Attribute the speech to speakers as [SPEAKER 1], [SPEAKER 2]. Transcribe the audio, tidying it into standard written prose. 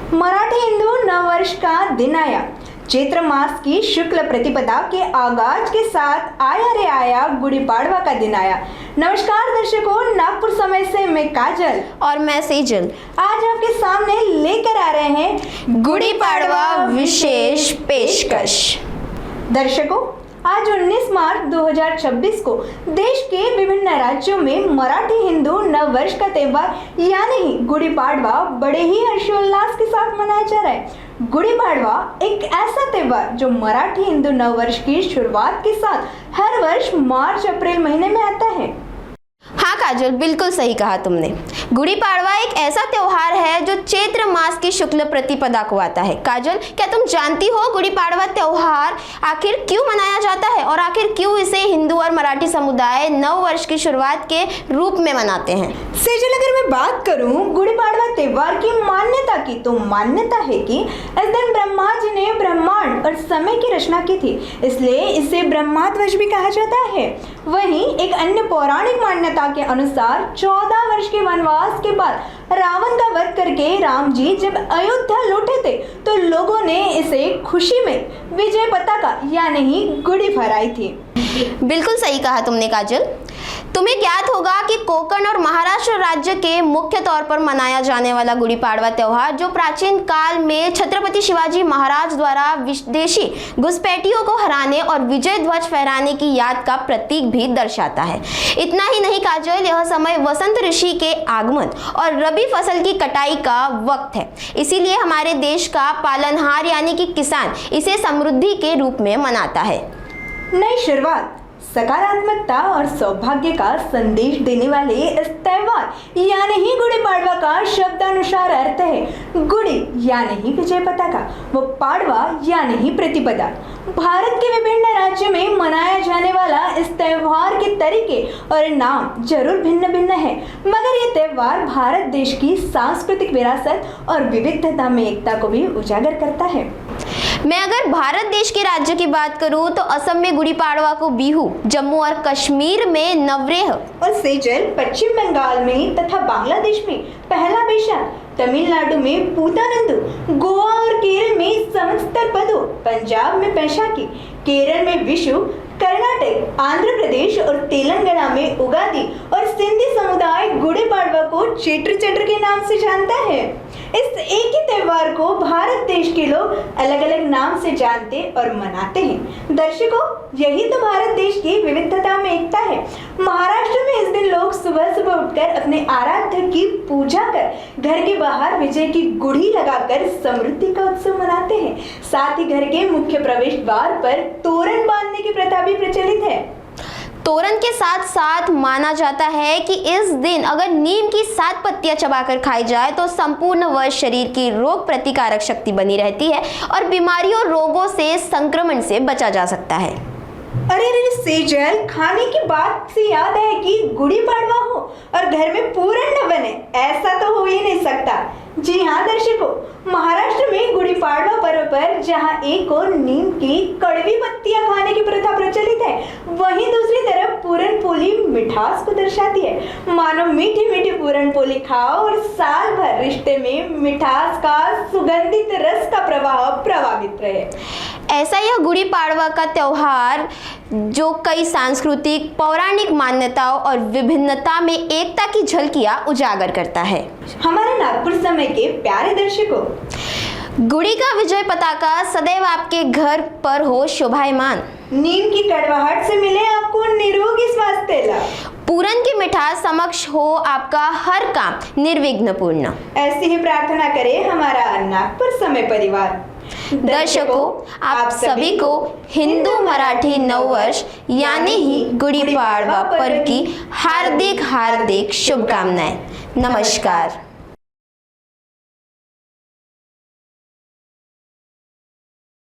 [SPEAKER 1] मराठी हिंदू नववर्ष का दिन आया। चैत्र मास की शुक्ल प्रतिपदा के आगाज के साथ आया रे आया गुड़ी पाड़वा का दिन आया। नमस्कार दर्शकों, नागपुर समय से मैं काजल
[SPEAKER 2] और मैं सेजल
[SPEAKER 1] आज आपके सामने लेकर आ रहे हैं
[SPEAKER 2] गुड़ी पाड़वा विशेष पेशकश।
[SPEAKER 1] दर्शकों, आज 19 मार्च 2026 को देश के विभिन्न राज्यों में मराठी हिंदू नव वर्ष का त्योहार यानी गुड़ी पाड़वा बड़े ही हर्षोल्लास के साथ मनाया जा रहा है। गुड़ी पाड़वा एक ऐसा त्योहार जो मराठी हिंदू नव वर्ष की शुरुआत के साथ हर वर्ष मार्च अप्रैल महीने में आता है।
[SPEAKER 2] हाँ काजल, बिल्कुल सही कहा तुमने। गुड़ी पाड़वा एक ऐसा त्योहार है जो चैत्र मास की शुक्ल प्रतिपदा को आता है। काजल, क्या तुम जानती हो गुड़ी पाड़वा त्योहार आखिर क्यों मनाया जाता है और आखिर क्यों इसे हिंदू और मराठी समुदाय नव वर्ष की शुरुआत के रूप में मनाते हैं?
[SPEAKER 1] सेजल, अगर मैं बात करूं गुड़ी पाड़वा त्योहार की मान्यता की, तो मान्यता है कि इस दिन ब्रह्मा जी ने ब्रह्मांड और समय की रचना की थी, इसलिए इसे ब्रह्माध्वज भी कहा जाता है। वहीं एक अन्य पौराणिक मान्यता के अनुसार 14 वर्ष के वनवास के बाद रावण का वध करके राम जी जब अयोध्या लौटे थे तो लोगों ने इसे खुशी में विजय पताका यानी गुड़ी फहराई थी।
[SPEAKER 2] बिल्कुल सही कहा तुमने काजल। तुम्हें ज्ञात होगा कि कोकण और महाराष्ट्र राज्य के मुख्य तौर पर मनाया जाने वाला गुड़ी पाड़वा त्योहार जो प्राचीन काल में छत्रपति शिवाजी महाराज द्वारा विदेशी घुसपैठियों को हराने और विजय ध्वज फहराने की याद का प्रतीक भी दर्शाता है। इतना ही नहीं काजल, यह समय वसंत ऋषि के आगमन और रबी फसल की कटाई का वक्त है, इसीलिए हमारे देश का पालनहार यानी कि किसान इसे समृद्धि के रूप में मनाता है।
[SPEAKER 1] नई शुरुआत, सकारात्मकता और सौभाग्य का संदेश देने वाले इस त्योहार यानी ही गुड़ी पाड़वा का शब्दानुसार अर्थ है गुड़ी यानी ही विजय पताका व पाड़वा यानी ही प्रतिपदा। भारत के विभिन्न राज्यों में मनाया जाने वाला इस त्योहार के तरीके और नाम जरूर भिन्न भिन्न है, मगर ये त्योहार भारत देश की सांस्कृतिक विरासत और विविधता में एकता को भी उजागर करता है।
[SPEAKER 2] मैं अगर भारत देश के राज्य की बात करूं तो असम में गुड़ी पाड़वा को बिहू, जम्मू और कश्मीर में नवरेह
[SPEAKER 1] और सेजल पश्चिम बंगाल में तथा बांग्लादेश में पहला बैसाख, तमिलनाडु में पूतानंदू, गोवा और केरल में संवत्सर पदो, पंजाब में बैसाखी, केरल में विशु, कर्नाटक, आंध्र प्रदेश और तेलंगाना में उगादी और सिंधी समुदाय गुड़ी पाड़वा को चैत्र के नाम से जानता है। इस एक ही त्योहार को भारत देश के लोग अलग अलग नाम से जानते और मनाते हैं। दर्शकों, यही तो भारत देश की विविधता में एकता है। महाराष्ट्र में इस दिन लोग सुबह सुबह उठकर अपने आराध्य की पूजा कर घर के बाहर विजय की गुड़ी लगाकर समृद्धि का उत्सव मनाते हैं। साथ ही घर के मुख्य प्रवेश द्वार पर तोरण बांधने की प्रथा भी प्रचलित है।
[SPEAKER 2] तोरण के साथ साथ माना जाता है कि इस दिन अगर नीम की 7 पत्तियां चबाकर खाई जाए तो संपूर्ण वर्ष शरीर की रोग प्रतिकारक शक्ति बनी रहती है और बीमारियों रोगों से संक्रमण से बचा जा सकता है।
[SPEAKER 1] अरे सेजल, खाने की बात से याद है कि गुड़ी पाड़वा हो और घर में पूरण न बने, ऐसा तो हो ही नहीं सकता। जी हाँ दर्शकों, महाराष्ट्र में गुड़ी पाड़वा पर्व पर जहाँ एक और नीम की कड़वी पत्तियां खाने की प्रथा प्रचलित है, वहीं दूसरी तरफ पूरण पोली मिठास को दर्शाती है। मानो मीठी मीठी पूरण पोली खाओ और साल भर रिश्ते में मिठास का सुगंधित रस का प्रवाह प्रभावित रहे।
[SPEAKER 2] ऐसा यह गुड़ी पाड़वा का त्योहार जो कई सांस्कृतिक पौराणिक मान्यताओं और विभिन्नता में एकता की झलकियां उजागर करता है।
[SPEAKER 1] हमारे नागपुर समय के प्यारे दर्शकों,
[SPEAKER 2] गुड़ी का विजय पताका सदैव आपके घर पर हो शोभायमान।
[SPEAKER 1] नीम की कड़वाहट से मिले आपको निरोगी स्वास्थ्य लाभ।
[SPEAKER 2] पूरन की मिठास समक्ष हो आपका हर काम निर्विघ्न पूर्ण।
[SPEAKER 1] ऐसी ही प्रार्थना करे हमारा नागपुर समय परिवार।
[SPEAKER 2] दर्शकों, आप सभी को हिंदू मराठी नववर्ष यानी ही गुड़ी पाड़वा पर्व की हार्दिक शुभकामनाएं। नमस्कार।